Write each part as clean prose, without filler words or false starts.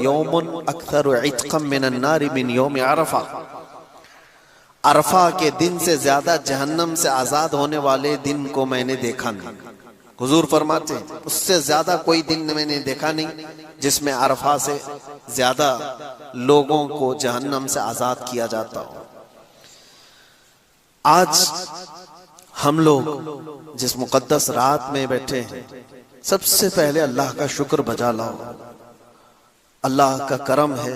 यौमुन अक्सर इत्क़म मिनन नारि मिन यौम अरफा। अरफा के दिन से ज्यादा जहन्नम से आजाद होने वाले दिन को मैंने देखा नहीं। हुजूर फरमाते हैं उससे ज्यादा कोई दिन मैंने देखा नहीं जिसमें अरफा से ज्यादा लोगों को जहन्नम से आजाद किया जाता हो। आज हम लोग जिस मुकद्दस रात में बैठे हैं, सबसे पहले अल्लाह का शुक्र बजा लाओ। अल्लाह का करम है,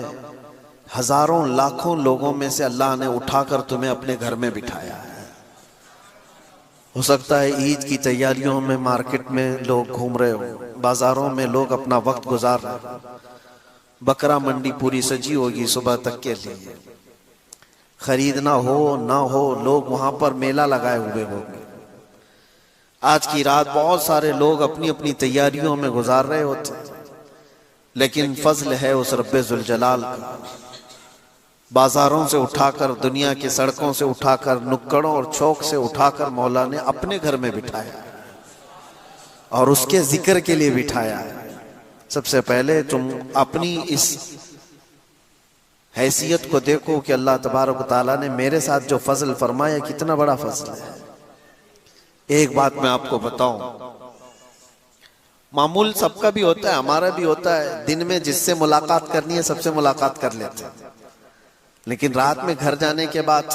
हजारों लाखों लोगों में से अल्लाह ने उठाकर तुम्हें अपने घर में बिठाया है। हो सकता है ईद की तैयारियों में मार्केट में लोग घूम रहे हो, बाजारों में लोग अपना वक्त गुजार रहे हो, बकरा मंडी पूरी सजी होगी सुबह तक के लिए, खरीदना हो ना हो लोग वहां पर मेला लगाए हुए होंगे। आज की रात बहुत सारे लोग अपनी अपनी तैयारियों में गुजार रहे होते, लेकिन फजल है उस रब्बे जुल जलाल का। बाजारों से उठाकर, दुनिया की सड़कों से उठाकर, नुक्कड़ों और चौक से उठाकर मौला ने अपने घर में बिठाया और उसके जिक्र के लिए बिठाया है। सबसे पहले तुम अपनी इस हैसियत को देखो कि अल्लाह तबारक तआला ने मेरे साथ जो फजल फरमाया कितना बड़ा फजल है। एक बात मैं आपको बताऊं, मामूल सबका भी होता है, हमारा भी होता है, दिन में जिससे मुलाकात करनी है सबसे मुलाकात कर लेते हैं, लेकिन रात में घर जाने के बाद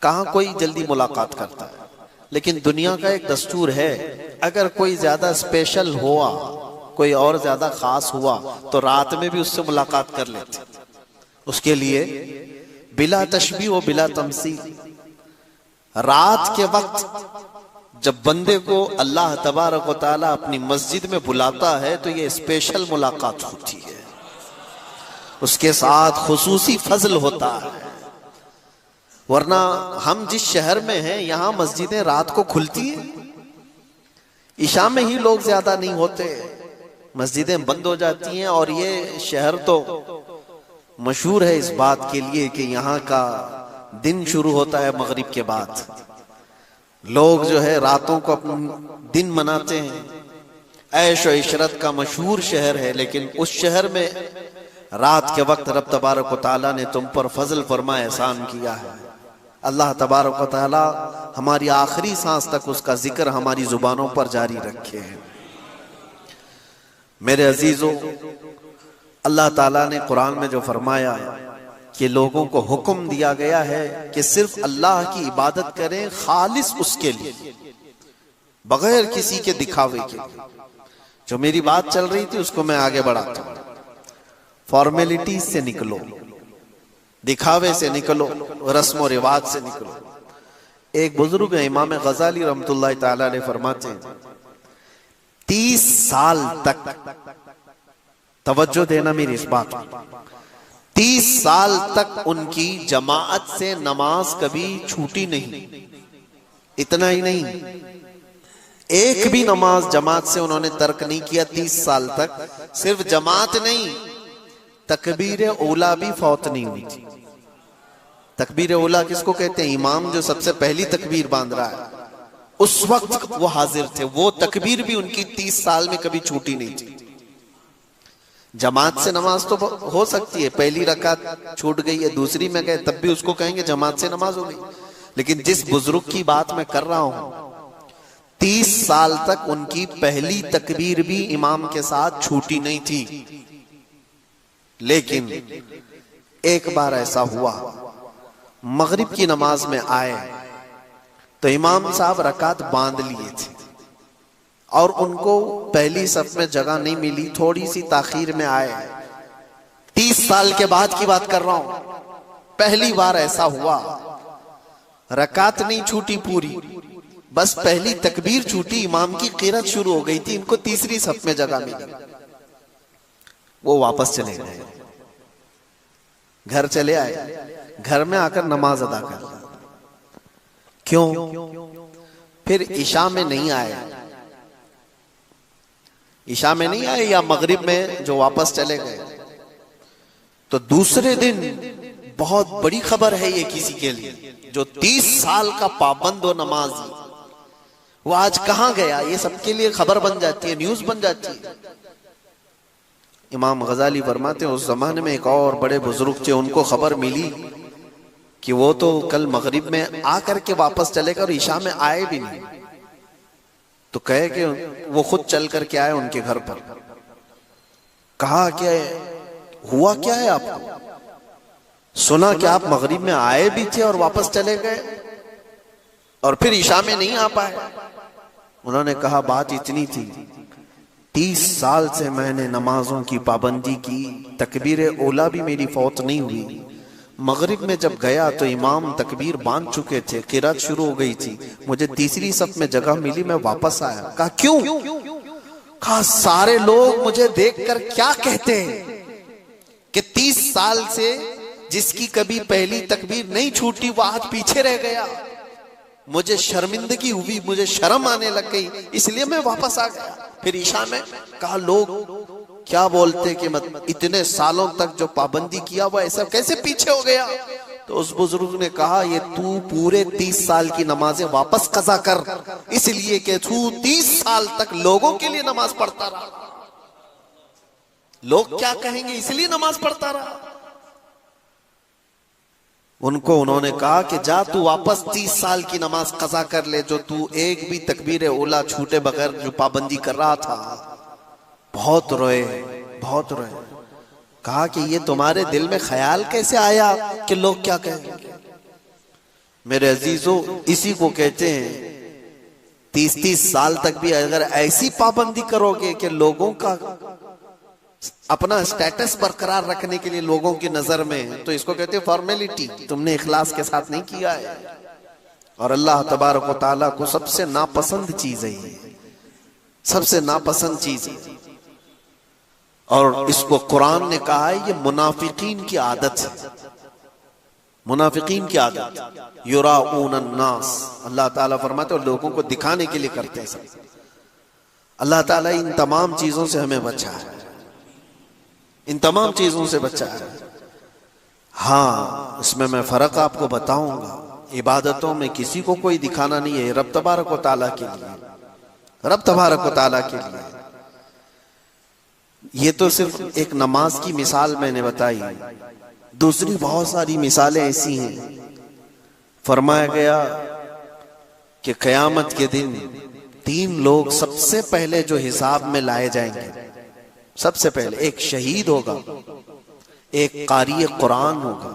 कहां कोई जल्दी मुलाकात करता है। लेकिन दुनिया का एक दस्तूर है, अगर कोई ज्यादा स्पेशल हुआ, कोई और ज्यादा खास हुआ तो रात में भी उससे मुलाकात कर लेते। उसके लिए बिला तशबीह व बिला तमसील, रात के वक्त जब बंदे को अल्लाह तबारक व तआला अपनी मस्जिद में बुलाता है तो ये स्पेशल मुलाकात होती है, उसके साथ खुसूसी फजल होता है। वरना हम जिस शहर में हैं यहां मस्जिदें रात को खुलती हैं, इशा में ही लोग ज्यादा नहीं होते, मस्जिदें बंद हो जाती हैं। और ये शहर तो मशहूर है इस बात के लिए कि यहाँ का दिन शुरू होता है मगरिब के बाद। लोग जो है रातों को अपना दिन मनाते हैं, ऐश और इशरत का मशहूर शहर है। लेकिन उस शहर में रात के वक्त रब तबारक व तआला ने तुम पर फजल फरमा एहसान किया है। अल्लाह तबारक व तआला हमारी आखिरी सांस तक उसका जिक्र हमारी जुबानों पर जारी रखे है। मेरे अजीजों, अल्लाह ताला ने कुरान में जो फरमाया कि लोगों को हुक्म दिया गया है कि सिर्फ अल्लाह की इबादत करें, खालिस उसके लिए, बगैर किसी के दिखावे के। जो मेरी बात चल रही थी उसको मैं आगे बढ़ाता हूं। फॉर्मेलिटीज से निकलो, दिखावे से निकलो, रस्म और रिवाज से निकलो। एक बुजुर्ग है इमाम गजाली रहमतुल्लाह ताला अलैह, फरमाते हैं 30 साल तक, तवज्जो देना मेरी इस बात पर, 30 साल तक उनकी जमाअत से नमाज कभी छूटी नहीं। इतना ही नहीं, एक भी नमाज जमात से उन्होंने तर्क नहीं किया 30 साल तक। सिर्फ जमात नहीं, तकबीर उला भी फौत नहीं हुई थी। तकबीर उला किसको कहते हैं? इमाम जो सबसे पहली तकबीर बांध रहा है उस वक्त वो हाजिर थे, वो तकबीर भी उनकी 30 साल में कभी छूटी नहीं थी। जमात से नमाज तो हो सकती है, पहली रकात छूट गई है, दूसरी में गए तब भी उसको कहेंगे जमात से नमाज हो गई। लेकिन जिस बुजुर्ग की बात मैं कर रहा हूं, 30 साल तक उनकी पहली तकबीर भी इमाम के साथ छूटी नहीं थी। लेकिन एक बार ऐसा हुआ, मगरिब की नमाज में आए तो इमाम साहब रकात बांध लिए थे और उनको पहली सफ में जगह नहीं मिली, थोड़ी सी ताखीर में आए। 30 साल के बाद की बात कर रहा हूं, पहली बार ऐसा हुआ, रकात नहीं छूटी पूरी, बस पहली तकबीर छूटी, इमाम की क़िरात शुरू हो गई थी, इनको तीसरी सफ में जगह मिली। वो वापस चले गए, घर चले आए, घर में आकर नमाज अदा कर। क्यों? फिर इशा में नहीं आए, इशा में नहीं आए या मगरिब में जो वापस चले गए। तो दूसरे दिन बहुत बड़ी खबर है ये किसी के लिए, जो 30 साल का पाबंद हो नमाजी, वो आज कहां गया, ये सबके लिए खबर बन जाती है, न्यूज बन जाती है। इमाम गजाली फरमाते हैं उस जमाने में एक और बड़े बुजुर्ग थे, उनको खबर मिली कि वो तो कल मगरिब में आकर के वापस चले गए और ईशा में आए भी नहीं। तो कहे कि वो खुद चल करके आए उनके घर पर। कहा क्या हुआ, क्या है आपको? सुना कि आप मगरिब में आए भी थे और वापस चले गए और फिर ईशा में नहीं आ पाए। उन्होंने कहा बात इतनी थी, 30 साल से मैंने नमाजों की पाबंदी की, तकबीर ओला भी मेरी फौत नहीं हुई। मगरिब में जब गया तो इमाम तकबीर बांध चुके थे, किरात शुरू हो गई थी, मुझे तीसरी सफ में जगह मिली, मैं वापस आया। कहा क्यों? कहा सारे लोग मुझे देखकर क्या कहते हैं कि 30 साल से जिसकी कभी पहली तकबीर नहीं छूटी वो आज पीछे रह गया। मुझे शर्मिंदगी हुई, मुझे शर्म आने लग गई, इसलिए मैं वापस आ गया। फिर ईशा में कहा लोग क्या बोलते कि मत इतने सालों तक जो पाबंदी किया हुआ ऐसा कैसे पीछे हो गया? तो उस बुजुर्ग ने कहा ये तू पूरे 30 साल की नमाजें वापस कज़ा कर, इसलिए कि तू 30 साल तक लोगों के लिए नमाज पढ़ता रहा। लोग क्या कहेंगे इसलिए नमाज पढ़ता रहा। उनको उन्होंने कहा कि जा तू वापस 30 साल की नमाज कज़ा कर ले, जो तू एक भी तकबीर ओला छूटे बगैर जो पाबंदी कर रहा था। बहुत रोए, बहुत रोए। कहा कि ये तुम्हारे दिल में ख्याल कैसे आया कि लोग क्या कहेंगे? मेरे अजीजों, इसी को कहते हैं 30-30 साल तक भी अगर ऐसी पाबंदी करोगे कि लोगों का अपना स्टेटस बरकरार रखने के लिए लोगों की नजर में, तो इसको कहते हैं फॉर्मेलिटी। तुमने इखलास के साथ नहीं किया है। और अल्लाह तबारक व तआला को सबसे नापसंद चीज है ये, सबसे नापसंद चीज है। और इसको कुरान ने कहा है ये मुनाफिकीन की आदत है, मुनाफिकीन की आदत। युराऊन अन्नास, अल्लाह ताला फरमाते हैं लोगों को दिखाने के लिए करते हैं सब। अल्लाह ताला इन तमाम चीजों से हमें बचा है, इन तमाम चीजों से बचा है। हाँ, इसमें मैं फर्क आपको बताऊंगा। इबादतों में किसी को कोई दिखाना नहीं है, रब तबारक व तआला के लिए, रब तबारक व तआला के लिए। ये तो सिर्फ एक नमाज की मिसाल मैंने बताई, दूसरी बहुत सारी मिसालें ऐसी हैं। फरमाया गया कि क़यामत के दिन 3 लोग सबसे पहले जो हिसाब में लाए जाएंगे, सबसे पहले एक शहीद होगा, एक कारी कुरान होगा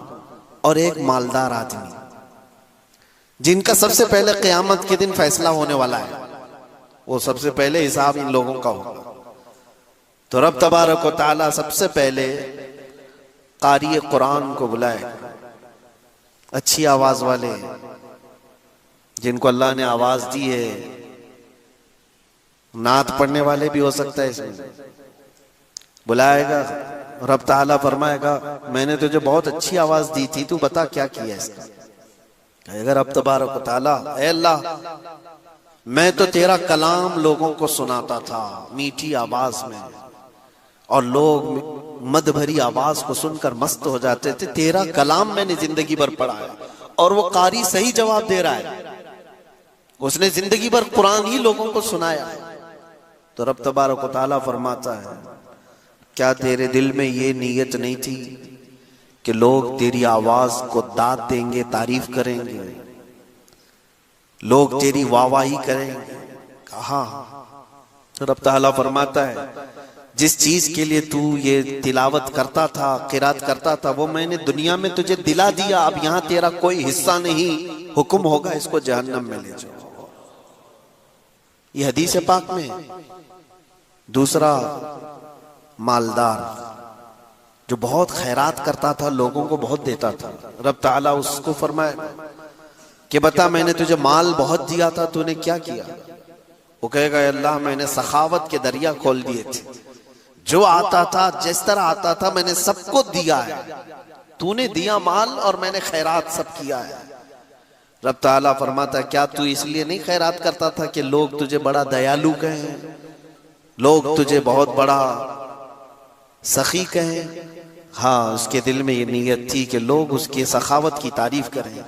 और एक मालदार आदमी, जिनका सबसे पहले क़यामत के दिन फैसला होने वाला है। वो सबसे पहले हिसाब इन लोगों का होगा। तो रब तबारक व तआला सबसे पहले कारी कुरान को बुलाएगा, अच्छी आवाज वाले जिनको अल्लाह ने आवाज दी है। नात पढ़ने वाले भी हो सकता है इसमें। बुलाएगा, रब ताला फरमाएगा मैंने तुझे बहुत अच्छी आवाज दी थी, तू बता क्या किया इसका? कहेगा रब तबारक व तआला, ऐ अल्लाह मैं तो तेरा कलाम लोगों को सुनाता था मीठी आवाज में, और लोग मद भरी आवाज को सुनकर मस्त हो जाते थे। तेरा कलाम मैंने जिंदगी भर पढ़ा है। और वो कारी सही जवाब दे रहा है, उसने जिंदगी भर कुरान ही लोगों को सुनाया। तो रब तबारक व तआला फरमाता है क्या तेरे दिल में ये नीयत नहीं थी कि लोग तेरी आवाज को दाद देंगे, तारीफ करेंगे, लोग तेरी वाहवाही करेंगे? कहा। तो रब ताला फरमाता है जिस चीज के लिए तू ये तिलावत करता था, किरात करता था, वो मैंने दुनिया में तुझे दिला दिया। अब यहां तेरा कोई हिस्सा नहीं, हुक्म होगा इसको जहन्नम में ले जाओ। ये हदीस पाक में। दूसरा मालदार जो बहुत खैरात करता था, लोगों को बहुत देता था। रब ताला उसको फरमाए कि बता मैंने तुझे माल बहुत दिया था, तूने क्या किया? वो कहेगा अल्लाह मैंने सखावत के दरिया खोल दिए थे, जो आता था जिस तरह आता था मैंने सबको दिया है। तूने दिया माल और मैंने खैरात सब किया है। रब ताला फरमाता क्या तू इसलिए नहीं खैरात करता था कि लोग तुझे बड़ा दयालु कहें, लोग तुझे बहुत बड़ा सखी कहें? हाँ, उसके दिल में ये नीयत थी कि लोग उसकी सखावत की तारीफ करें।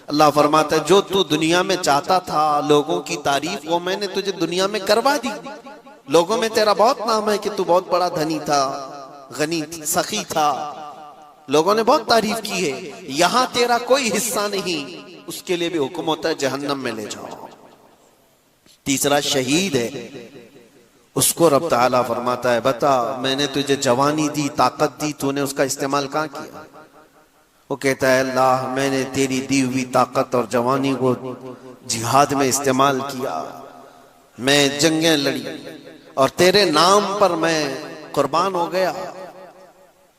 अल्लाह फरमाता है जो तू दुनिया में चाहता था लोगों की तारीफ, वो मैंने तुझे दुनिया में करवा दी। लोगों में तेरा बहुत नाम है कि तू बहुत बड़ा धनी था, गनी सखी था, लोगों ने बहुत तारीफ की है। यहां तेरा कोई हिस्सा नहीं, उसके लिए भी हुक्म होता है जहन्नम में ले जाओ। तीसरा शहीद है, उसको रब ताला फरमाता है बता मैंने तुझे जवानी दी, ताकत दी, तूने उसका इस्तेमाल कहां किया? वो कहता है अल्लाह मैंने तेरी दी हुई ताकत और जवानी को जिहाद में इस्तेमाल किया, मैं जंगें लड़ी और तेरे नाम पर मैं कुर्बान हो गया,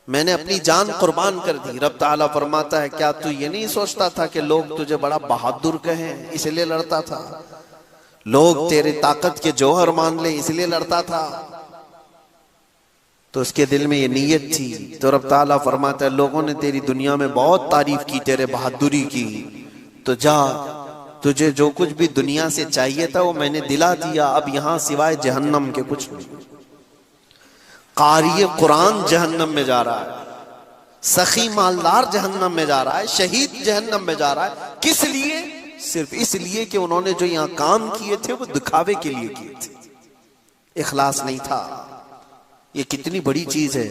मैंने अपनी जान कुर्बान कर दी। रब ताला फरमाता है क्या तू ये नहीं सोचता था कि लोग तुझे बड़ा बहादुर कहें इसलिए लड़ता था, लोग तेरे ताकत के जौहर मान ले इसलिए लड़ता था? तो उसके दिल में ये नीयत थी। तो रब ताला फरमाता है लोगों ने तेरी दुनिया में बहुत तारीफ की, तेरे बहादुरी की, तो जा तुझे जो कुछ भी दुनिया से चाहिए था वो मैंने दिला दिया, अब यहां सिवाय जहन्नम के कुछ नहीं। कारी कुरान जहन्नम में जा रहा है, सखी मालदार जहन्नम में जा रहा है, शहीद जहन्नम में जा रहा है। किस लिए? सिर्फ इसलिए कि उन्होंने जो यहां काम किए थे वो दिखावे के लिए किए थे, इखलास नहीं था। ये कितनी बड़ी चीज है।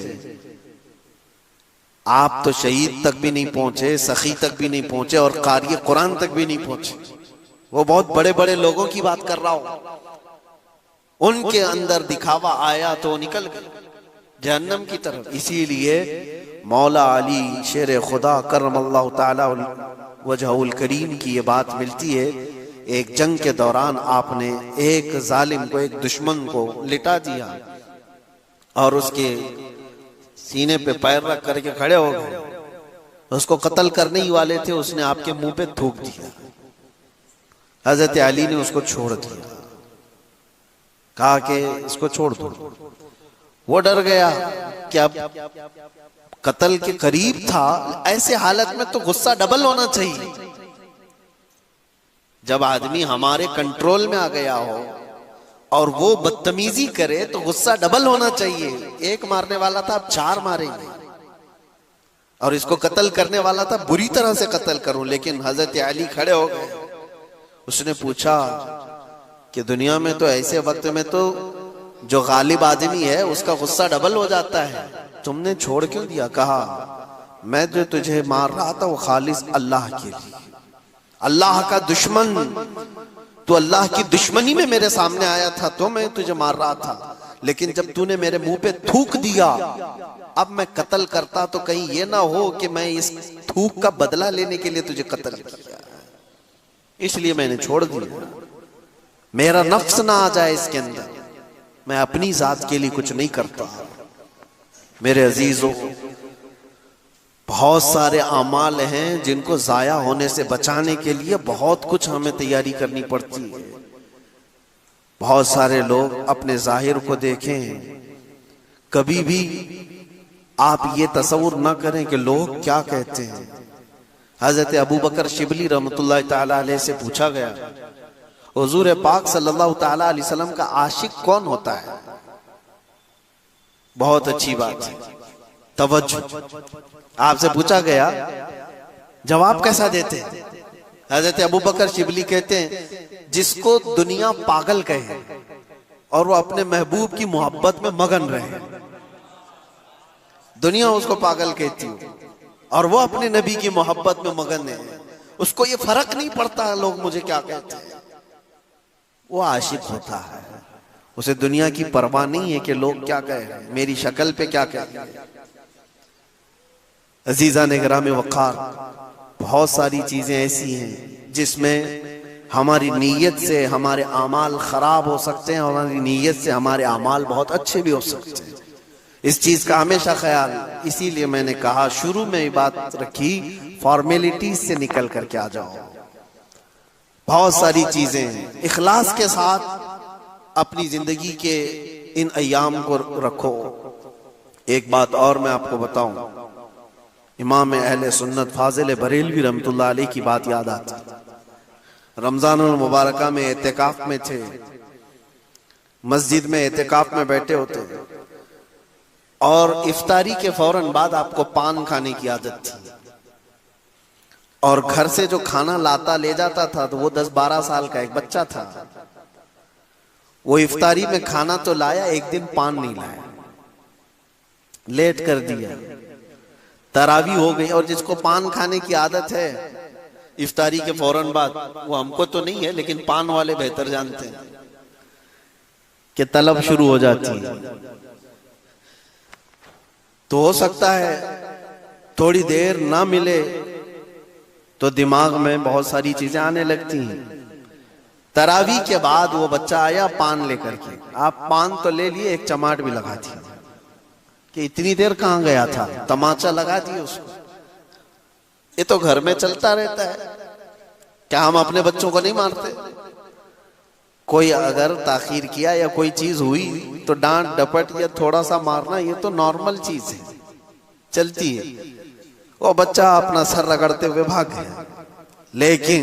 आप तो शहीद तक भी नहीं पहुंचे, सखी तक भी नहीं पहुंचे और कारी कुरान तक भी नहीं पहुंचे। वो बहुत बड़े बड़े लोगों की बात कर रहा हूं, उनके अंदर दिखावा आया तो निकल गए जहन्नम की तरफ। इसीलिए मौला अली शेर खुदा करमल्लाहु ताला वजहुल करीम की ये बात मिलती है। एक जंग के दौरान आपने एक जालिम को, एक दुश्मन को लिटा दिया और उसके सीने पे पैर रख करके खड़े हो गए। उसको कत्ल करने ही वाले थे, उसने आपके मुंह पे थूक दिया। हजरत अली ने उसको छोड़ दिया, कहा कि इसको छोड़ दो। वो डर गया कि अब कत्ल के करीब था, ऐसे हालत में तो गुस्सा डबल होना चाहिए। जब आदमी हमारे कंट्रोल में आ गया हो और वो बदतमीजी करे तो गुस्सा डबल होना चाहिए। एक मारने वाला था, अब 4 मारेंगे, और इसको कत्ल करने वाला था, बुरी तरह से कत्ल करूं। लेकिन हजरत अली खड़े हो गए। उसने पूछा कि दुनिया में तो ऐसे वक्त में तो जो गालिब आदमी है उसका गुस्सा डबल हो जाता है, तुमने छोड़ क्यों दिया? कहा मैं जो तुझे मार रहा था वो खालिस अल्लाह के लिए, अल्लाह का दुश्मन, तो अल्लाह की दुश्मनी में मेरे सामने आया था तो मैं तुझे मार रहा था। लेकिन जब तूने मेरे मुंह पे थूक दिया, अब मैं कत्ल करता तो कहीं ये ना हो कि मैं इस थूक का बदला लेने के लिए तुझे कत्ल किया, इसलिए मैंने छोड़ दिया। मेरा नफ्स ना आ जाए इसके अंदर, मैं अपनी जात के लिए कुछ नहीं करता। मेरे अजीजों, बहुत सारे अमाल हैं जिनको जाया होने से बचाने के लिए बहुत कुछ हमें तैयारी करनी पड़ती है। बहुत सारे लोग अपने जाहिर को देखें, कभी भी आप ये तसव्वुर ना करें कि लोग क्या कहते हैं। हजरत अबू बकर शिबली रहमतुल्लाह ताला अलैह से पूछा गया, हुजूर पाक सल्लल्लाहु ताला अलैहि वसल्लम का आशिक कौन होता है? बहुत अच्छी बात है, तवज्जो। आपसे पूछा गया, जवाब कैसा देते हैं? हजरत अबू बकर शिबली कहते हैं जिसको दुनिया पागल कहे और वो अपने महबूब की मोहब्बत में मगन रहे। दुनिया उसको पागल कहती हो और वो अपने नबी की मोहब्बत में मगन है, उसको ये फर्क नहीं पड़ता लोग मुझे क्या कहते हैं। वो आशिक होता है, उसे दुनिया की परवाह नहीं है कि लोग क्या कह रहे हैं, मेरी शक्ल पे क्या कह रहे हैं। अजीजा ने ग्राम वक़ार, बहुत सारी चीजें ऐसी हैं जिसमें हमारी नीयत से हमारे आमाल खराब हो सकते हैं और हमारी नीयत से हमारे आमाल बहुत अच्छे भी हो सकते हैं। इस चीज का हमेशा ख्याल, इसीलिए मैंने कहा शुरू में ये बात रखी, फॉर्मेलिटीज से निकल करके आ जाओ। बहुत सारी चीजें इखलास के साथ अपनी जिंदगी के इन अय्याम को रखो। एक बात और मैं आपको बताऊं, इमाम अहले सुन्नत फाजिल बरेलवी रहमतुल्लाह अलैह की बात याद आती। रमजानुल मुबारका में एतिकाफ में थे, मस्जिद में एतिकाफ में बैठे होते और इफ्तारी के फौरन बाद आपको पान खाने की आदत थी, और घर से जो खाना लाता ले जाता था तो वो 10-12 साल का एक बच्चा था। वो इफ्तारी में खाना तो लाया, एक दिन पान नहीं लाया। लेट कर दिया, तरावी हो गई। और जिसको पान खाने की आदत है इफ्तारी के फौरन बाद, वो हमको तो नहीं है लेकिन पान वाले बेहतर जानते हैं कि तलब शुरू हो जाती है। तो हो सकता है थोड़ी देर ना मिले तो दिमाग में बहुत सारी चीजें आने लगती हैं। तरावी के बाद वो बच्चा आया पान लेकर के, आप पान तो ले लिए, एक चमाट भी लगा दी कि इतनी देर कहां गया था, तमाचा लगा दिए उसको। ये तो घर में चलता रहता है। क्या हम अपने बच्चों को नहीं मारते? कोई अगर ताखीर किया या कोई चीज हुई तो डांट डपट या थोड़ा सा मारना, ये तो नॉर्मल चीज है, चलती है। वो बच्चा अपना सर रगड़ते हुए भाग गया। लेकिन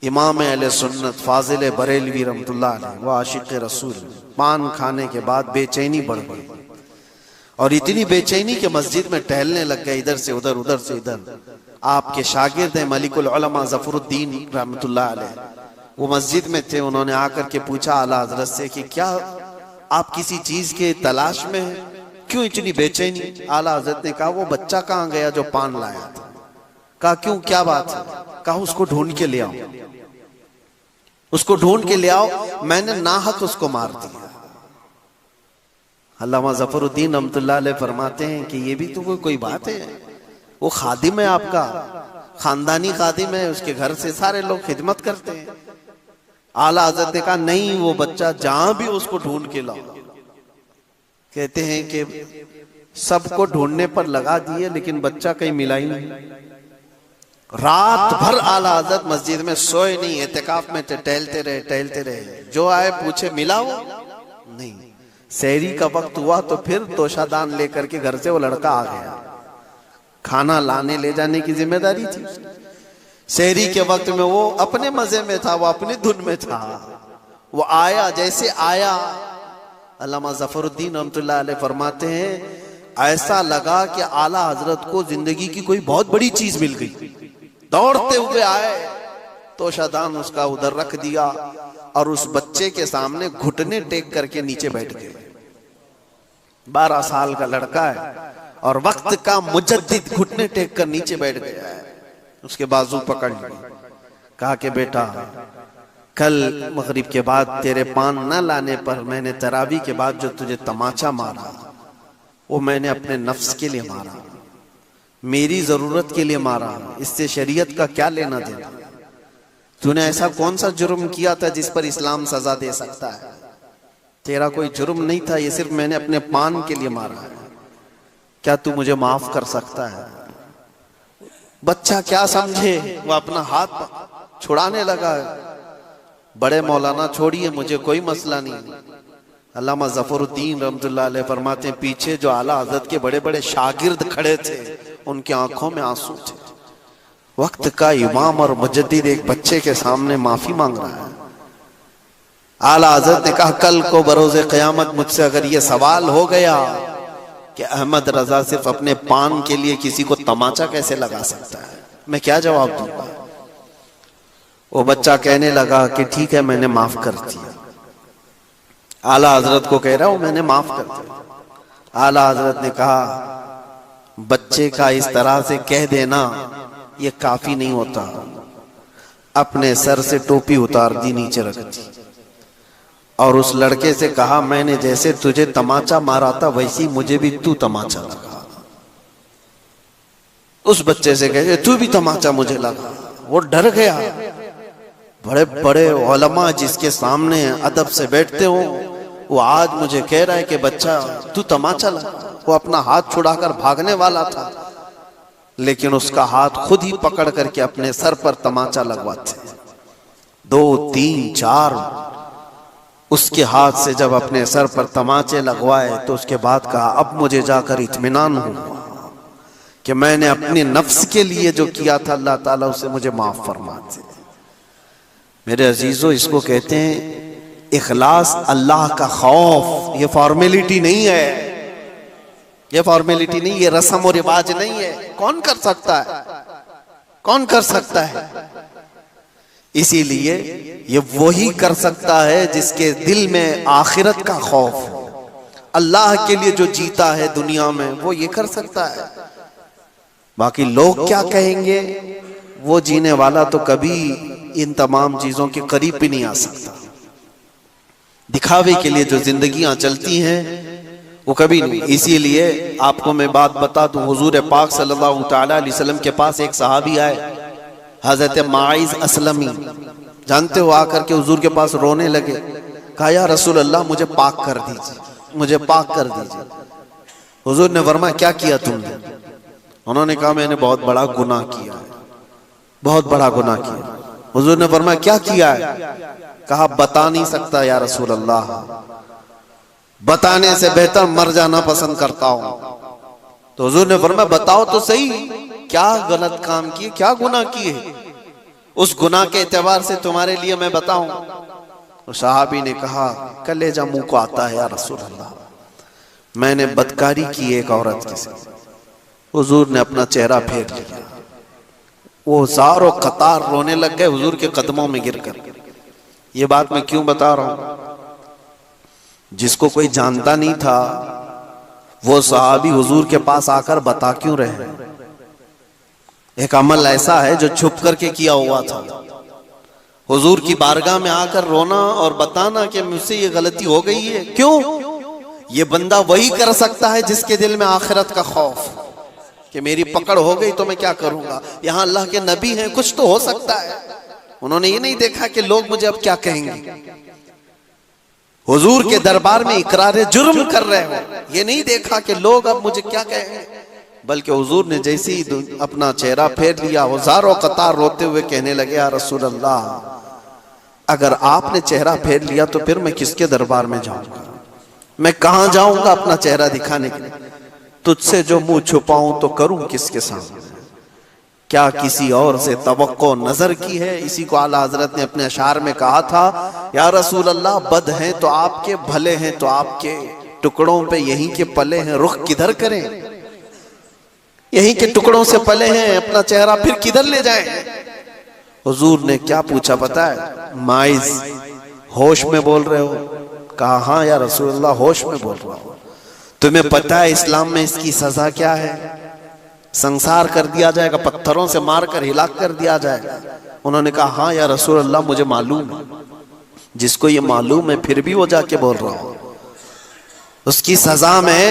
इमाम अहले सुन्नत फाजिल बरेलवी रहमतुल्लाह अलैह, वो आशिक रसूल, पान खाने के बाद बेचैनी बढ़ गई और इतनी बेचैनी के मस्जिद में टहलने लग गए, इधर से उधर उधर से इधर। आपके शागिर्द हैं मलिकुल उलमा ज़फरुद्दीन रहमतुल्लाह अलैह, वो मस्जिद में थे। उन्होंने आकर के पूछा आला हजरत से कि क्या आप किसी चीज के तलाश में हैं, क्यों इतनी बेचैनी? आला हजरत ने कहा वो बच्चा कहाँ गया जो पान लाया था। कहा क्यों, क्या बात है? कहा उसको ढूंढ के ले आओ, उसको ढूंढ के ले आओ, मैंने नाहक उसको मार दिया। अल्लामा ज़फरुद्दीन रहमतुल्लाह अलैह फरमाते हैं कि ये भी तो कोई बात है, वो खादिम है आपका, खानदानी खादिम है, उसके घर से सारे लोग खिदमत करते हैं। आला हज़रत ने कहा नहीं, वो बच्चा जहां भी उसको ढूंढ के लाओ। कहते हैं कि सबको ढूंढने पर लगा दिए लेकिन बच्चा कहीं मिला ही नहीं। रात भर आला हज़रत मस्जिद में सोए नहीं, एतिकाफ में टहलते रहे। जो आए पूछे मिला वो नहीं। सहरी का वक्त हुआ तो फिर तोशादान लेकर के घर से वो लड़का आ गया। खाना लाने ले जाने की जिम्मेदारी थी। सहरी के वक्त में वो अपने मजे में था, वो अपनी धुन में था। वो आया, जैसे आया अल्लामा ज़फरुद्दीन रहमतुल्लाह अलैह फरमाते हैं ऐसा लगा कि आला हजरत को जिंदगी की कोई बहुत बड़ी चीज मिल गई। दौड़ते हुए आए, तोशादान उसका उधर रख दिया और उस बच्चे के सामने घुटने टेक करके नीचे बैठ गए। 12 साल का लड़का है और वक्त का मुजद्दिद घुटने टेक कर नीचे बैठ गया है। उसके बाजू पकड़ लिए, कहा कि बेटा कल मगरिब के बाद तेरे पान न लाने पर मैंने तरावी के बाद जो तुझे तमाचा मारा वो मैंने अपने नफ्स के लिए मारा, मेरी जरूरत के लिए मारा। इससे शरीयत का क्या लेना देना? तूने ऐसा कौन सा जुर्म किया था जिस पर इस्लाम सजा दे सकता है? तेरा कोई जुर्म नहीं था, ये सिर्फ मैंने अपने पान के लिए मारा है। क्या तू मुझे माफ कर सकता है? बच्चा क्या समझे, वो अपना हाथ छुड़ाने लगा। बड़े मौलाना छोड़िए, मुझे कोई मसला नहीं। अल्लामा ज़फरुद्दीन रहमतुल्लाह अलैह फरमाते हैं पीछे जो आला हज़रत के बड़े बड़े शागिर्द खड़े थे उनकी आंखों में आंसू थे। वक्त का इमाम और मुजद्दिद एक बच्चे के सामने माफी मांग रहा है। आला हज़रत ने कहा कल को बरोज़े क़यामत मुझसे अगर ये सवाल हो गया कि अहमद रजा सिर्फ अपने पान के लिए किसी को तमाचा कैसे लगा सकता है, मैं क्या जवाब दूंगा? वो बच्चा कहने लगा कि ठीक है मैंने माफ कर दिया। आला हजरत को कह रहा हूं मैंने माफ कर दिया। आला हजरत ने कहा बच्चे का इस तरह से कह देना ये काफी नहीं होता। अपने सर से टोपी उतार दी, नीचे रख दी और उस लड़के से कहा मैंने जैसे तुझे तमाचा मारा था वैसी मुझे भी तू तमाचा लगा। उस बच्चे से कहे तू भी तमाचा मुझे लगा। वो डर गया। बड़े बड़े उलमा जिसके सामने अदब से बैठते हो वो आज मुझे कह रहा है कि बच्चा तू तमाचा लगा। वो अपना हाथ छुड़ाकर भागने वाला था लेकिन उसका हाथ खुद ही पकड़ करके अपने सर पर तमाचा लगवाते। 2 3 4 उसके हाथ से जब अपने सर पर तमाचे लगवाए तो उसके बाद कहा अब मुझे जाकर इत्मीनान हुआ कि मैंने अपने नफ्स के लिए जो किया था अल्लाह ताला उसे मुझे माफ फरमा दे। मेरे अजीजों, इसको कहते हैं इखलास, अल्लाह का खौफ। ये फॉर्मेलिटी नहीं है, ये फॉर्मेलिटी नहीं, ये रस्म और रिवाज नहीं है। कौन कर सकता है? कौन कर सकता है? इसीलिए ये वही कर सकता है जिसके दिल में आखिरत का खौफ हो, अल्लाह के लिए जो जीता है दुनिया में वो ये कर सकता है। बाकी लोग क्या कहेंगे, वो जीने वाला तो कभी इन तमाम चीजों के करीब भी नहीं आ सकता। दिखावे के लिए जो जिंदगियां चलती हैं वो कभी नहीं। इसीलिए आपको मैं बात बता दूं, हुजूर पाक सल्लल्लाहु तआला अलैहि वसल्लम के पास एक सहाबी आए, हजरत माइज असलमी, जानते हो, आकर के हुजूर के पास रोने लगे। कहा या रसूल अल्लाह मुझे पाक कर दीजिए, मुझे पाक कर दीजिए। हुजूर ने फरमाया क्या किया तुमने? उन्होंने कहा मैंने बहुत बड़ा गुनाह किया है, बहुत बड़ा गुनाह किया। हुजूर ने फरमाया क्या किया है? कहा बता नहीं सकता या रसूल अल्लाह, बताने से बेहतर मर जाना पसंद करता हूं। तो हुजूर ने फरमाया बताओ तो सही, क्या गलत काम किए, क्या गुनाह किए, उस गुनाह के एतबार से तुम्हारे लिए मैं बताऊं। तो सहाबी ने कहा कलेजा मुंह को आता है या रसूल अल्लाह, मैंने बदकारी की एक औरत के साथ। हुजूर ने अपना चेहरा फेर लिया, वो सारों कतार रोने लग गए हुजूर के कदमों में गिरकर। ये बात मैं क्यों बता रहा हूं, जिसको कोई जानता नहीं था वो सहाबी हुजूर के पास आकर बता क्यों रहे? एक अमल ऐसा है जो छुप करके किया हुआ था, हुजूर की बारगाह में आकर रोना और बताना कि मुझसे ये गलती हो गई है। क्यों? ये बंदा वही कर सकता है जिसके दिल में आखिरत का खौफ, कि मेरी पकड़ हो गई तो मैं क्या करूंगा। यहां अल्लाह के नबी हैं, कुछ तो हो सकता है। उन्होंने ये नहीं देखा कि लोग मुझे अब क्या कहेंगे। हुजूर के दरबार में इकरार जुर्म कर रहे हो, ये नहीं देखा कि लोग अब मुझे क्या कहेंगे, बल्कि हुजूर ने जैसे ही अपना चेहरा फेर लिया, हजारों कतार रोते हुए कहने लगे या रसूल अल्लाह, अगर आपने चेहरा फेर लिया तो फिर मैं किसके दरबार में जाऊंगा, मैं कहां जाऊंगा अपना चेहरा दिखाने के लिए? तुझसे जो मुंह छुपाऊं तो करूं किसके सामने? क्या किसी और से तवक्को नजर की है? इसी को आला हजरत ने अपने अशार में कहा था, या रसूल अल्लाह बद हैं तो आपके, भले हैं तो आपके, टुकड़ों पे यहीं के पले हैं, रुख किधर करें? यहीं के टुकड़ों से पले हैं, अपना चेहरा फिर किधर ले जाएं? हुजूर ने क्या पूछा पता है? माइज होश में बोल रहे हो? कहा हाँ या रसूल अल्लाह होश में बोल रहा हूं। तुम्हें पता है इस्लाम में इसकी सजा क्या है? संसार कर दिया जाएगा, पत्थरों से मारकर हिलाक कर दिया जाएगा। उन्होंने कहा हाँ या रसूल अल्लाह मुझे मालूम है। जिसको ये मालूम है फिर भी वो जाके बोल रहा हूं, उसकी सजा में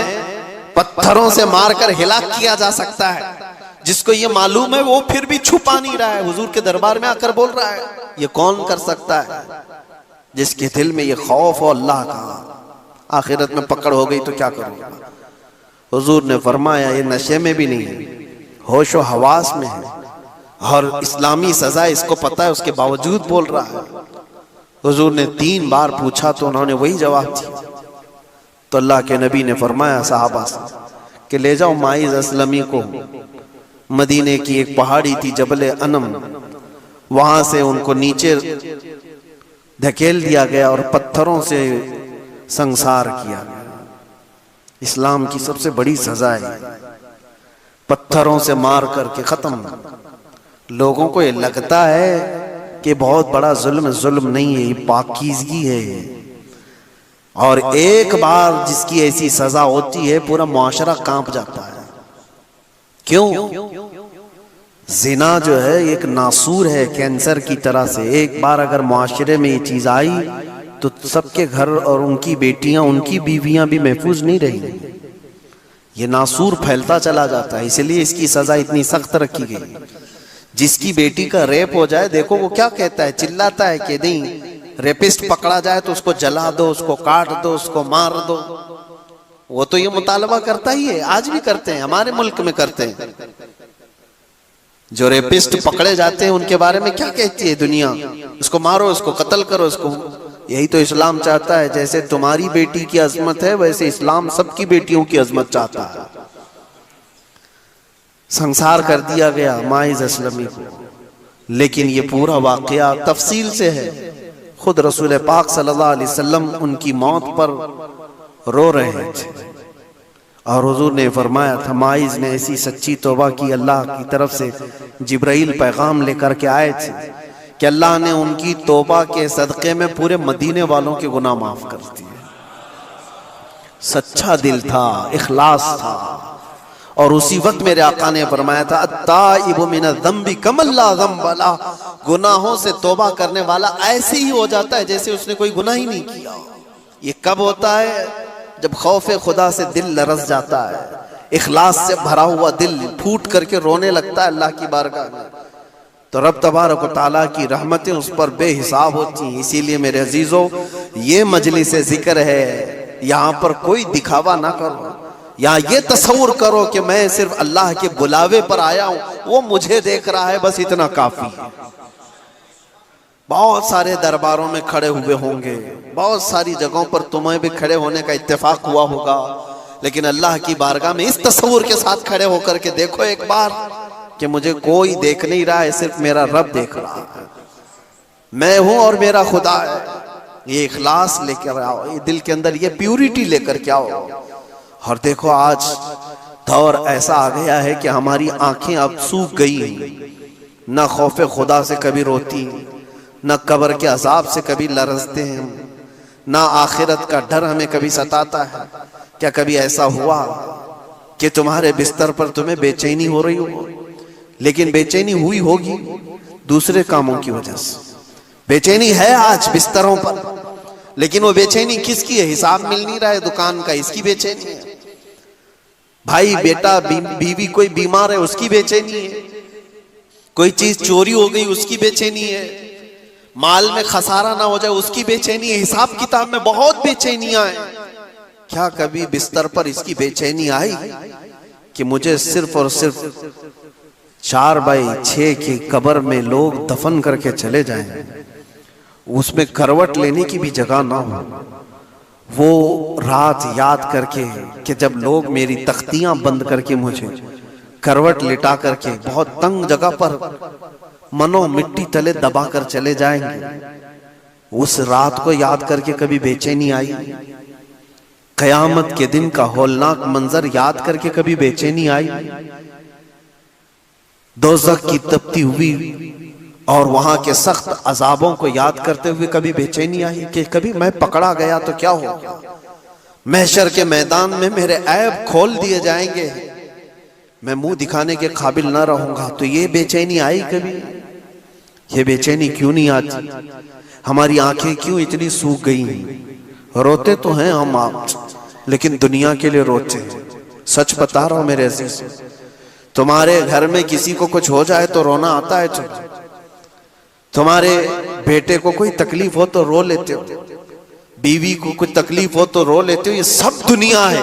पत्थरों से मारकर हिलाक किया जा सकता है। जिसको ये मालूम है वो फिर भी छुपा नहीं रहा है, हुजूर के दरबार में आकर बोल रहा है। ये कौन कर सकता है? जिसके दिल में ये खौफ हो अल्लाह का, आखिरत में पकड़ हो गई तो क्या करूंगा। हुजूर ने फरमाया ये नशे में भी नहीं है, होशो हवास में है, और इस्लामी सजा इसको पता है, उसके बावजूद बोल रहा है। हुजूर ने 3 बार पूछा तो उन्होंने वही जवाब दिया। तो अल्लाह के नबी ने फरमाया सहाबा से कि ले जाओ माइज असलमी को, मदीने की एक पहाड़ी थी जबल अनम, वहां से उनको नीचे धकेल दिया गया और पत्थरों से संसार किया गया। इस्लाम की सबसे बड़ी सजा है, पत्थरों से मार करके खत्म। लोगों को ये लगता है कि बहुत बड़ा जुल्म, जुल्म नहीं है, ये पाकीज़गी है। और एक बार जिसकी ऐसी सजा होती है पूरा मुआशरा कांप जाता है। क्यों? जिना जो है एक नासूर है, कैंसर की तरह से। एक बार अगर मुआशरे में ये चीज आई तो सबके घर और उनकी बेटियां, उनकी बीवियां भी महफूज नहीं रहेंगी। ये नासूर फैलता चला जाता है, इसलिए इसकी सजा इतनी सख्त रखी गई। जिसकी बेटी का रेप हो जाए, देखो वो क्या कहता है, चिल्लाता है कि नहीं, रेपिस्ट पकड़ा जाए तो उसको जला दो, उसको काट दो, उसको मार दो। वो तो ये मुतालबा करता ही है, आज भी करते हैं, हमारे मुल्क में करते हैं। जो रेपिस्ट पकड़े जाते हैं उनके बारे में क्या कहती है दुनिया? उसको मारो, उसको कत्ल करो, उसको। यही तो इस्लाम चाहता है, जैसे तुम्हारी बेटी की अजमत है वैसे इस्लाम सबकी बेटियों की अजमत चाहता है। संसार कर दिया गया माइज असलमी को, लेकिन ये पूरा वाकया तफसील से है। खुद रसूल पाक सल्लल्लाहु अलैहि वसल्लम उनकी मौत पर रो रहे थे और हुजूर ने फरमाया था, माइज ने ऐसी सच्ची तौबा की, अल्लाह की तरफ से जिब्राइल पैगाम लेकर के आए थे कि अल्लाह ने उनकी तौबा के सदक़े में पूरे मदीने वालों के गुनाह माफ कर दिए। सच्चा दिल था, इखलास था। और उसी वक्त मेरे आका ने फरमाया था, अत्ताइबु मिन ज़म्बि कमल्ला ज़म्ब ला, गुनाहों से तौबा करने वाला ऐसे ही हो जाता है जैसे उसने कोई गुनाह ही नहीं किया। ये कब होता है? जब खौफे खुदा से दिल लरस जाता है, इखलास से भरा हुआ दिल फूट करके रोने लगता है अल्लाह की बारगाह में, तो रब तबारक व तआला की रहमतें उस पर बेहिसाब होती हैं। इसीलिए मेरे अजीजों, ये मजलिस जिक्र है, यहाँ पर कोई दिखावा ना करो। यहाँ ये तस्वुर करो कि मैं सिर्फ अल्लाह के बुलावे पर आया हूँ, वो मुझे देख रहा है, बस इतना काफी है। बहुत सारे दरबारों में खड़े हुए होंगे, बहुत सारी जगहों पर तुम्हें भी खड़े होने का इत्तेफाक हुआ होगा, लेकिन अल्लाह की बारगाह में इस तस्वुर के साथ खड़े होकर के देखो एक बार कि मुझे कोई देख नहीं रहा है, सिर्फ मेरा रब देख रहा है, मैं हूं और मेरा खुदा है। ये इखलास लेकर आओ, ये दिल के अंदर ये प्यूरिटी लेकर के आओ। और देखो आज दौर ऐसा आ गया है कि हमारी आंखें अब सूख गई हैं, न खौफे खुदा से कभी रोती, न कब्र के अजाब से कभी लरजते हैं, न आखिरत का डर हमें कभी सताता है। क्या कभी ऐसा हुआ कि तुम्हारे बिस्तर पर तुम्हें बेचैनी हो रही हो? लेकिन बेचैनी हुई होगी दूसरे कामों की वजह से। बेचैनी है आज बिस्तरों पर, लेकिन वो बेचैनी किसकी है? हिसाब मिल नहीं रहा है दुकान का, इसकी बेचैनी है। भाई बेटा बीवी कोई बीमार है, उसकी बेचैनी है। कोई चीज चोरी हो गई, उसकी बेचैनी है। माल में खसारा ना हो जाए, उसकी बेचैनी है। हिसाब किताब में बहुत बेचैनियां हैं। क्या कभी बिस्तर पर इसकी बेचैनी आई कि मुझे सिर्फ और सिर्फ 4x6 की कब्र में लोग दफन करके चले जाएं, उसमें करवट लेने की भी जगह ना हो? वो रात याद करके कि जब लोग मेरी तख्तियां बंद करके मुझे करवट लिटा करके बहुत तंग जगह पर मनो मिट्टी तले दबा कर चले जाएंगे, उस रात को याद करके कभी बेचैनी आई? कयामत के दिन का होलनाक मंजर याद करके कभी बेचैनी आई? दोज़ख की तपती हुई और वहां के सख्त अजाबों को याद करते हुए कभी बेचैनी आई कि कभी मैं पकड़ा गया तो क्या होगा? महशर के मैदान में मेरे ऐब खोल दिए जाएंगे, मैं मुंह दिखाने के काबिल ना रहूंगा, तो ये बेचैनी आई कभी? ये बेचैनी क्यों नहीं आती? हमारी आंखें क्यों इतनी सूख गई हैं? रोते तो हैं हम आप, लेकिन दुनिया के लिए रोते हैं। सच बता रहा हूं मेरे अजीज, तुम्हारे घर में किसी को कुछ हो जाए तो रोना आता है तुम्हारे बेटे को कोई तकलीफ हो तो रो लेते हो, बीवी को कुछ तकलीफ हो तो रो लेते हो। ये सब दुनिया है।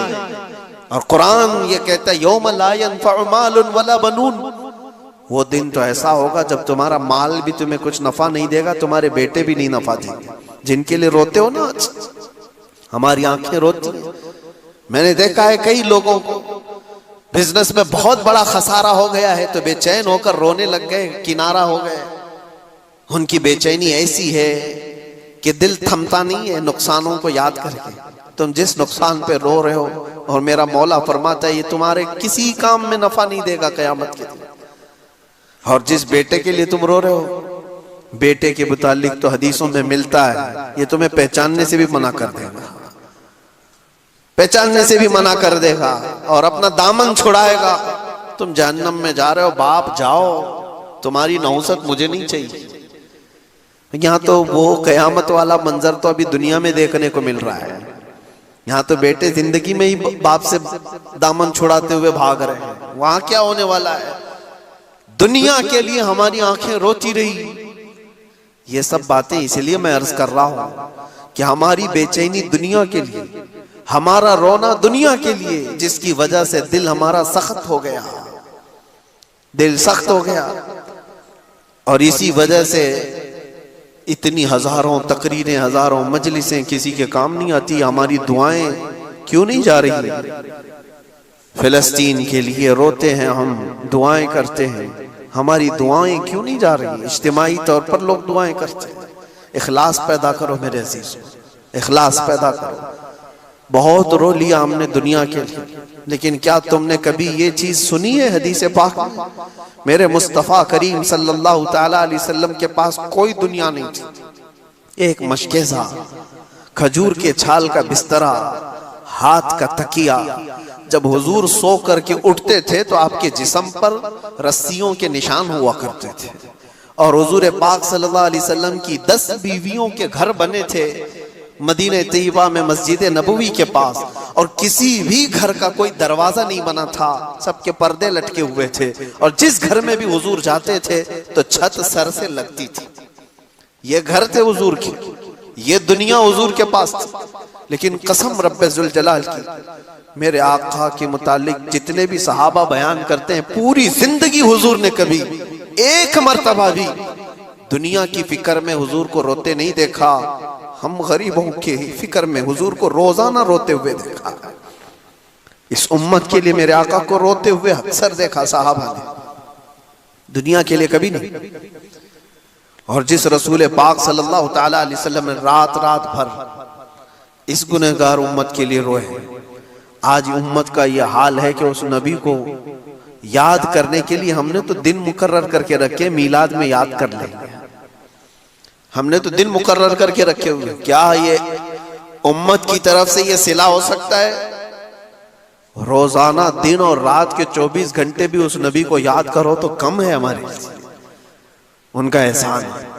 और कुरान ये कहता है यौम ला यनफउ मालुन वला बनून, वो दिन तो ऐसा होगा जब तुम्हारा माल भी तुम्हें कुछ नफा नहीं देगा, तुम्हारे बेटे भी नहीं नफा देंगे। जिनके लिए रोते हो ना, हमारी आंखें रोती हैं। मैंने देखा है कई लोगों को बिजनेस में बहुत बड़ा खसारा हो गया है तो बेचैन होकर रोने लग गए, किनारा हो गए। उनकी बेचैनी ऐसी है कि दिल थमता नहीं है नुकसानों को याद करके। तुम जिस नुकसान पे रो रहे हो, और मेरा मौला फरमाता है ये तुम्हारे किसी काम में नफा नहीं देगा कयामत के दिन। और जिस बेटे के लिए तुम रो रहे हो, बेटे के मुतालिक तो हदीसों में मिलता है ये तुम्हें पहचानने से भी मना कर देगा, पहचानने से भी मना कर देगा और अपना दामन छुड़ाएगा। तुम जहन्नम में जा रहे हो, बाप जाओ, तुम्हारी नौसत मुझे नहीं चाहिए। यहाँ तो वो कयामत वाला मंजर तो अभी दुनिया में देखने को मिल रहा है। यहाँ तो बेटे जिंदगी में ही बाप से दामन छुड़ाते हुए भाग रहे हैं। वहां क्या होने वाला है? दुनिया के लिए हमारी आंखें रोती रही। ये सब बातें इसलिए मैं अर्ज कर रहा हूं कि हमारी बेचैनी दुनिया के लिए, हमारा रोना दुनिया के लिए, जिसकी वजह से दिल हमारा सख्त हो गया, दिल सख्त हो गया। और इसी वजह से इतनी हजारों तकरीरें, हजारों मजलिसें किसी के काम नहीं आती। हमारी दुआएं क्यों नहीं जा रही? फिलिस्तीन के लिए रोते हैं हम, दुआएं करते हैं, हमारी दुआएं क्यों नहीं जा रही? इज्तिमाई तौर पर लोग दुआएं करते हैं। इखलास पैदा करो मेरे अजीज, इखलास पैदा करो। बहुत रो लिया हमने दुनिया के लिए, लेकिन क्या तुमने कभी ये चीज सुनी है हदीस पाक में? मेरे मुस्तफा करीम सल्लल्लाहु तआला अलैहि वसल्लम के पास कोई दुनिया नहीं थी। एक मशकेज़ा, खजूर के छाल का बिस्तरा, हाथ का तकिया, जब हुजूर सो करके उठते थे तो आपके जिस्म पर रस्सियों के निशान हुआ करते थे। और हुजूर पाक सल्लल्लाहु अलैहि वसल्लम की 10 बीवियों के घर बने थे मदीने तैयबा में मस्जिद नबवी के पास, और किसी भी घर का कोई दरवाजा नहीं बना था, सबके पर्दे लटके हुए थे। और जिस घर में भी हुजूर जाते थे तो छत सर से लगती थी। ये घर थे हुजूर के, ये दुनिया हुजूर के पास थी। लेकिन कसम रब्बे जुल जलाल की, मेरे आका के मुतालिक जितने भी सहाबा बयान करते हैं, पूरी जिंदगी हुजूर ने कभी एक मर्तबा भी दुनिया की फिक्र में हुजूर को रोते नहीं देखा। हम गरीबों के फिक्र में हुजूर को रोजाना रोते हुए देखा। इस उम्मत के लिए मेरे आका को रोते हुए अक्सर देखा साहबा ने, दुनिया के लिए कभी नहीं। और जिस रसूल पाक सल्लल्लाहु ताला अलैहि वसल्लम ने रात रात भर इस गुनहगार उम्मत के लिए रोए, आज उम्मत का यह हाल है कि उस नबी को याद करने के लिए हमने तो दिन मुकर्रर करके रखे, मीलाद में याद कर लेंगे। हमने तो दिन मुकर्रर करके रखे हुए। क्या ये उम्मत की तरफ से ये सिला हो सकता है? रोजाना दिन और रात के 24 घंटे भी उस नबी को याद करो तो कम है हमारे लिए। उनका एहसान है।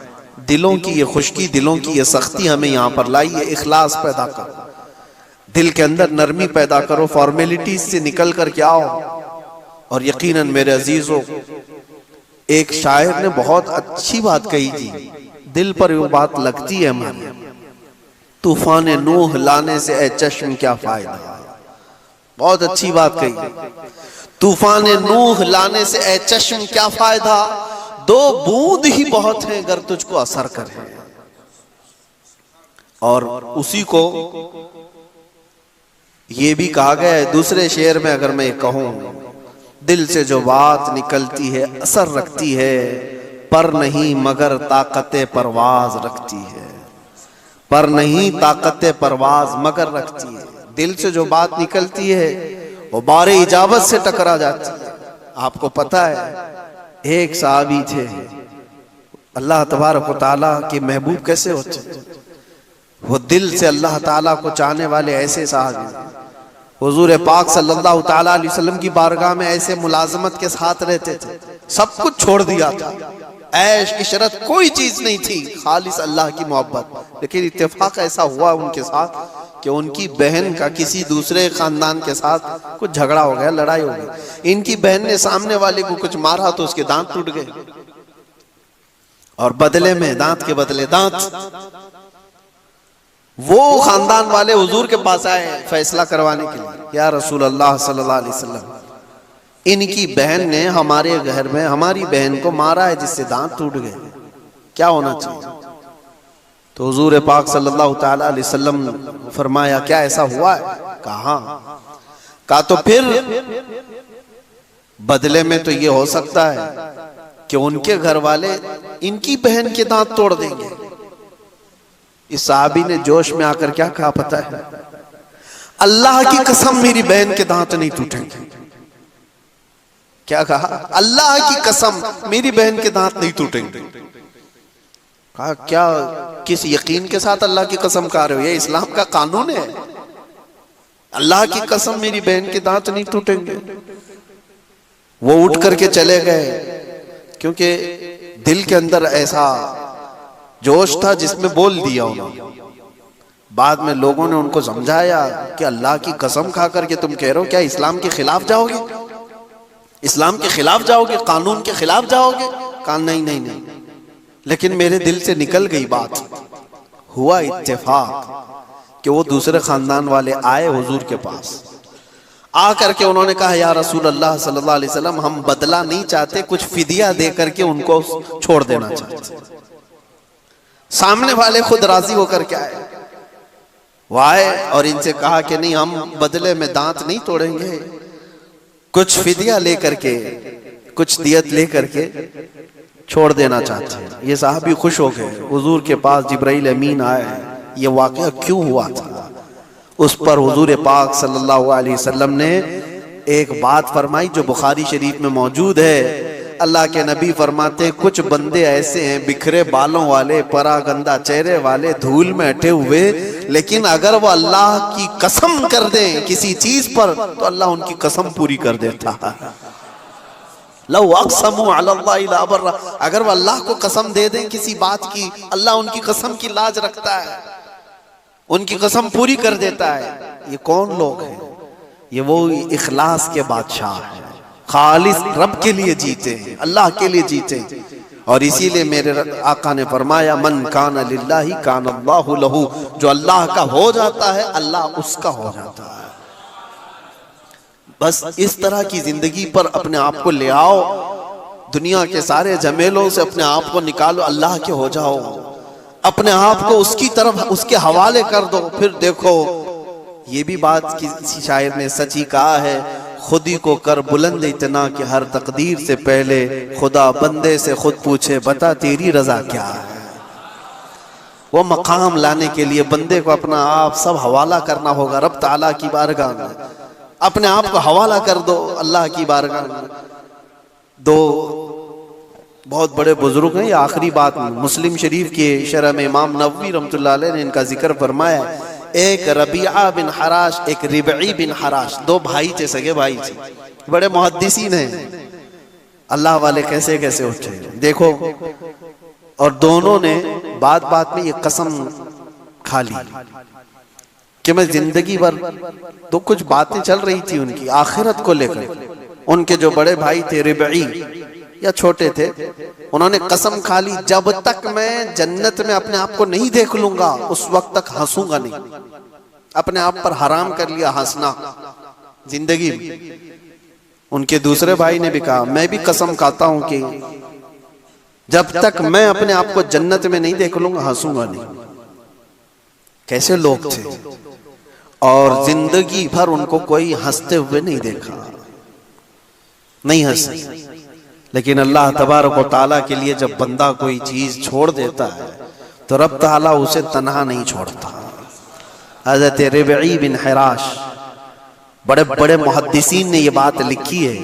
दिलों की ये खुश्की, दिलों की ये सख्ती हमें यहाँ पर लाई है। इखलास पैदा करो, दिल के अंदर नरमी पैदा करो, फॉर्मेलिटीज से निकल कर के आओ। और यकीनन मेरे अजीजों, एक शायर ने बहुत अच्छी बात कही थी, दिल पर वो बात लगती है हमारे। तूफान नूह लाने से ए चश्म क्या फायदा। बहुत अच्छी बात कही। तूफान नूह लाने से ए चश्म क्या फायदा, 2 बूंद ही बहुत है अगर तुझको असर करे। और उसी को ये भी कहा गया है दूसरे शेर में, अगर मैं कहूं, दिल से जो बात निकलती है असर रखती है, पर नहीं मगर ताकते परवाज रखती है। पर नहीं ताकते परवाज मगर रखती है। दिल से जो बात निकलती है वो बारे इजाबत से टकरा जाती है। आपको पता है, एक सहाबी थे, अल्लाह तबारक व तआला के महबूब कैसे होते, वो दिल से अल्लाह ताला को चाहने वाले ऐसे सहाबी। हुजूर पाक सल्लल्लाहु ताला अलैहि वसल्लम की बारगाह में ऐसे मुलाजमत के साथ रहते थे, सब कुछ छोड़ दिया था, ऐश इशरत कोई चीज नहीं थी, खालिस अल्लाह की मोहब्बत। लेकिन इत्तेफाक ऐसा हुआ उनके साथ कि उनकी बहन का किसी दूसरे खानदान के साथ कुछ झगड़ा हो गया, लड़ाई हो गई। इनकी बहन ने सामने वाले को कुछ मारा तो उसके दांत टूट गए, और बदले में दांत के बदले दांत। वो खानदान वाले हुजूर के पास आए फैसला करवाने के लिए, या रसूल अल्लाह सल्लल्लाहु अलैहि वसल्लम, इनकी बहन ने हमारे घर में हमारी बहन को मारा है जिससे दांत टूट गए, क्या होना चाहिए? तो हुजूर पाक सल्लल्लाहु ताला अलैहि वसल्लम फरमाया, क्या ऐसा हुआ है? कहा तो फिर बदले में तो ये हो सकता है कि उनके घर वाले इनकी बहन के दांत तोड़ देंगे। इस साहबी ने जोश में आकर क्या कहा पता है? अल्लाह की कसम मेरी बहन के दांत नहीं टूटेंगे। क्या कहा? अल्लाह की कसम मेरी बहन के दांत नहीं टूटेंगे। कहा क्या, किस यकीन के साथ अल्लाह की कसम खा रहे हो? ये इस्लाम का कानून है, अल्लाह की कसम मेरी बहन के दांत नहीं टूटेंगे। वो उठ करके चले गए, क्योंकि दिल के अंदर ऐसा जोश था जिसमें बोल दिया उन्होंने। बाद में लोगों ने उनको समझाया कि अल्लाह की कसम खा करके तुम कह रहे हो, क्या इस्लाम के खिलाफ जाओगे? इस्लाम के खिलाफ जाओगे, कानून के खिलाफ जाओगे? कहा नहीं नहीं नहीं, लेकिन मेरे दिल से निकल गई बात। हुआ इत्तेफाक कि वो दूसरे खानदान वाले आए हुजूर के पास। आ करके उन्होंने कहा, या रसूल अल्लाह सल्लल्लाहु अलैहि वसल्लम, हम बदला नहीं चाहते, कुछ फिदिया दे करके उनको छोड़ देना चाहते। सामने वाले खुद राजी होकर के आए। वो आए और इनसे कहा कि नहीं, हम बदले में दांत नहीं तोड़ेंगे, कुछ फिदिया लेकर के, कुछ दियत लेकर के छोड़ देना चाहते हैं। ये साहबी खुश हो गए। हुजूर के पास जिब्राइल अमीन आए, ये वाकया क्यों हुआ था उस पर हुजूर पाक सल्लल्लाहु अलैहि वसल्लम ने एक बात फरमाई जो बुखारी शरीफ में मौजूद है। अल्लाह के नबी फरमाते हैं कुछ बंदे ऐसे हैं बिखरे बालों वाले, परागंदा चेहरे वाले, धूल में अटे हुए, लेकिन अगर वो अल्लाह की कसम कर दें किसी चीज पर तो अल्लाह उनकी कसम पूरी कर देता है। लव अक़समू अलल्लाहि ला बर्रा, अगर वो अल्लाह को कसम दे दें किसी बात की, अल्लाह उनकी कसम की लाज रखता है, उनकी कसम पूरी कर देता है। ये कौन लोग हैं? ये वो इखलास के बादशाह हैं, खालिस रब के लिए जीते हैं, अल्लाह के लिए जीते हैं। और इसीलिए मेरे आका ने फरमाया मन कान लिल्लाहि कान अल्लाहु लहू, जो अल्लाह का हो जाता है अल्लाह उसका हो जाता है। बस इस तरह की जिंदगी पर अपने आप को ले आओ, दुनिया के सारे झमेलों से अपने आप को निकालो, अल्लाह के हो जाओ, अपने आप को उसकी तरफ उसके हवाले कर दो। फिर देखो, ये भी बात किसी शायर ने सच ही कहा है, खुद ही को कर बुलंद इतना कि हर तकदीर से पहले खुदा बंदे से खुद पूछे बता तेरी रजा क्या है। वो मकाम लाने के लिए बंदे को अपना आप सब हवाला करना होगा रब ताला की बारगाह में, अपने आप को हवाला कर दो अल्लाह की बारगाह में। दो बहुत बड़े बुजुर्ग हैं, ये आखिरी बात मुस्लिम शरीफ के शरह में इमाम नववी रहमतुल्लाह अलैह ने इनका जिक्र फरमाया। एक रबिया बिन हराश, एक रिबई बिन हराश, दो भाई थे, सगे भाई थे, बड़े मुहद्दिसीन हैं, अल्लाह वाले कैसे कैसे उठे देखो। और दोनों ने बात बात में ये कसम खा ली कि मैं जिंदगी भर, तो कुछ बातें चल रही थी उनकी आखिरत को लेकर। उनके जो बड़े भाई थे रिबई या छोटे थे, उन्होंने कसम खा ली जब तक मैं जन्नत में अपने आप को नहीं देख लूंगा उस वक्त तक हंसूंगा नहीं। अपने आप पर हराम कर लिया हंसना जिंदगी में। उनके दूसरे भाई ने भी कहा मैं भी कसम खाता हूं कि जब तक मैं अपने आप को जन्नत में नहीं देख लूंगा हंसूंगा नहीं। कैसे लोग थे, और जिंदगी भर उनको कोई हंसते हुए नहीं देखा, नहीं हंसे। लेकिन अल्लाह तबारक व तआला के लिए जब बंदा कोई चीज छोड़ देता है तो रब ताला उसे तन्हा नहीं छोड़ता। हज़रत रिबई बिन हराश, बड़े बड़े मुहद्दिसीन ने ये बात लिखी है,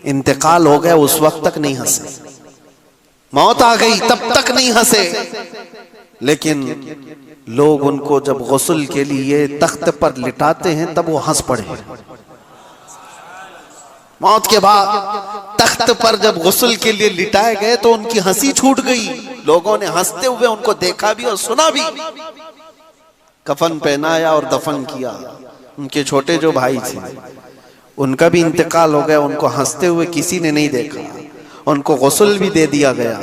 इंतकाल हो गया उस वक्त तक नहीं हंसे, मौत आ गई तब तक नहीं हंसे। लेकिन लोग उनको जब गुस्ल के लिए तख्त पर लिटाते हैं तब वो हंस पड़े। मौत के बाद तख्त पर जब गुस्ल के लिए लिटाए गए तो उनकी हंसी छूट गई, लोगों ने हंसते हुए उनको देखा भी और सुना भी। कफन पहनाया और दफन किया। उनके छोटे जो भाई थे उनका भी इंतकाल हो गया, उनको हंसते हुए किसी ने नहीं देखा, उनको गुस्ल भी दे दिया गया,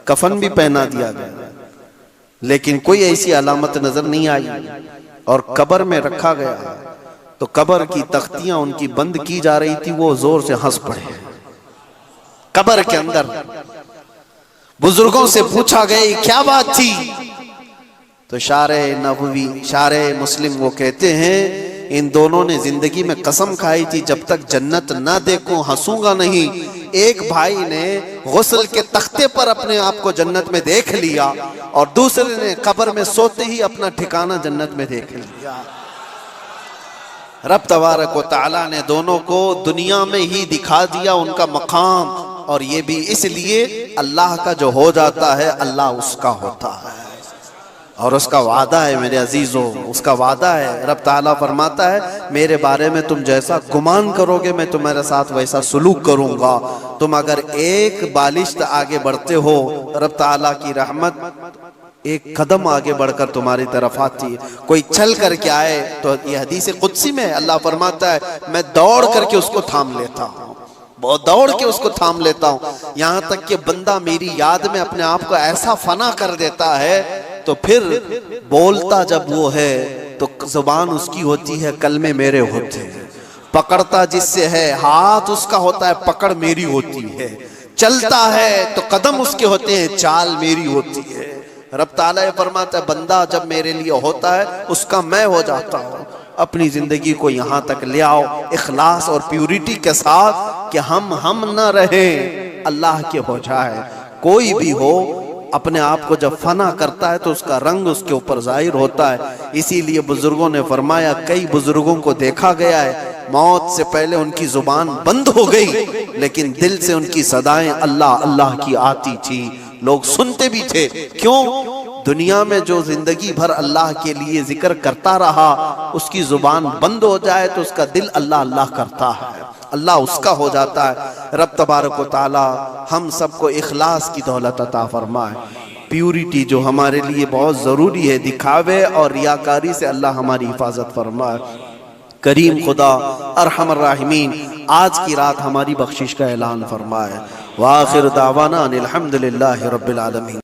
कफन भी पहना दिया गया, लेकिन कोई ऐसी अलामत नजर नहीं आई। और कब्र में रखा गया तो कब्र की तख्तियां उनकी बंद की जा रही थी, वो जोर से हंस पड़े। कब्र के अंदर बुजुर्गों से पूछा गया क्या बात थी, तो शारे नबवी शारे मुस्लिम वो कहते हैं इन दोनों ने जिंदगी में कसम खाई थी जब तक जन्नत ना देखूं हंसूंगा नहीं। एक भाई ने गुस्ल के तख्ते पर अपने आप को जन्नत में देख लिया और दूसरे ने कब्र में सोते ही अपना ठिकाना जन्नत में देख लिया। रब तबारक व तआला ने दोनों को दुनिया में ही दिखा दिया उनका मकाम, और ये भी इसलिए अल्लाह का जो हो जाता है अल्लाह उसका होता है, और उसका वादा है मेरे अजीजों, उसका वादा है। रब ताला फरमाता है मेरे बारे में तुम जैसा गुमान करोगे मैं तुम्हारे साथ वैसा सुलूक करूंगा। तुम अगर एक बालिश्त आगे बढ़ते हो रब ताला की रहमत एक कदम आगे बढ़कर तुम्हारी तरफ आती है। कोई चल करके आए तो ये हदीस कुदसी में अल्लाह फरमाता है मैं दौड़ करके उसको थाम लेता हूँ, बहुत दौड़ के उसको थाम लेता हूँ, यहाँ तक कि बंदा मेरी याद में अपने आप को ऐसा फना कर देता है तो फिर बोलता जब वो है तो जुबान उसकी होती है कलमे मेरे होते हैं, पकड़ता जिससे है हाथ उसका होता है पकड़ मेरी होती है, चलता है तो कदम उसके होते हैं चाल मेरी होती है। रब ताला ये फरमाता है बंदा जब मेरे लिए होता है उसका मैं हो जाता हूँ। अपनी जिंदगी को यहाँ तक ले आओ इखलास और प्यूरिटी के साथ कि हम न रहे अल्लाह के हो जाए। कोई भी हो अपने आप को जब फना करता है तो उसका रंग उसके ऊपर जाहिर होता है। इसीलिए बुजुर्गों ने फरमाया, कई बुजुर्गों को देखा गया है मौत से पहले उनकी जुबान बंद हो गई, लेकिन दिल से उनकी सदाएं अल्लाह अल्लाह की आती थी, लोग सुनते भी थे। क्यों? दुनिया में जो जिंदगी भर अल्लाह के लिए जिक्र करता रहा, उसकी जुबान बंद हो जाए तो उसका दिल अल्लाह अल्लाह करता है, अल्लाह उसका हो जाता है। रब तबारक व तआला हम सबको इखलास की दौलत अता फरमाए, प्यूरिटी जो हमारे लिए बहुत जरूरी है, दिखावे और रियाकारी से अल्लाह हमारी हिफाजत फरमाए। करीम खुदा अरहमर राहिमीन आज की रात हमारी बख्शिश का ऐलान फरमाए। व आखिर दावाना अनिल हम्दुलिल्लाहि रब्बिल आलमीन।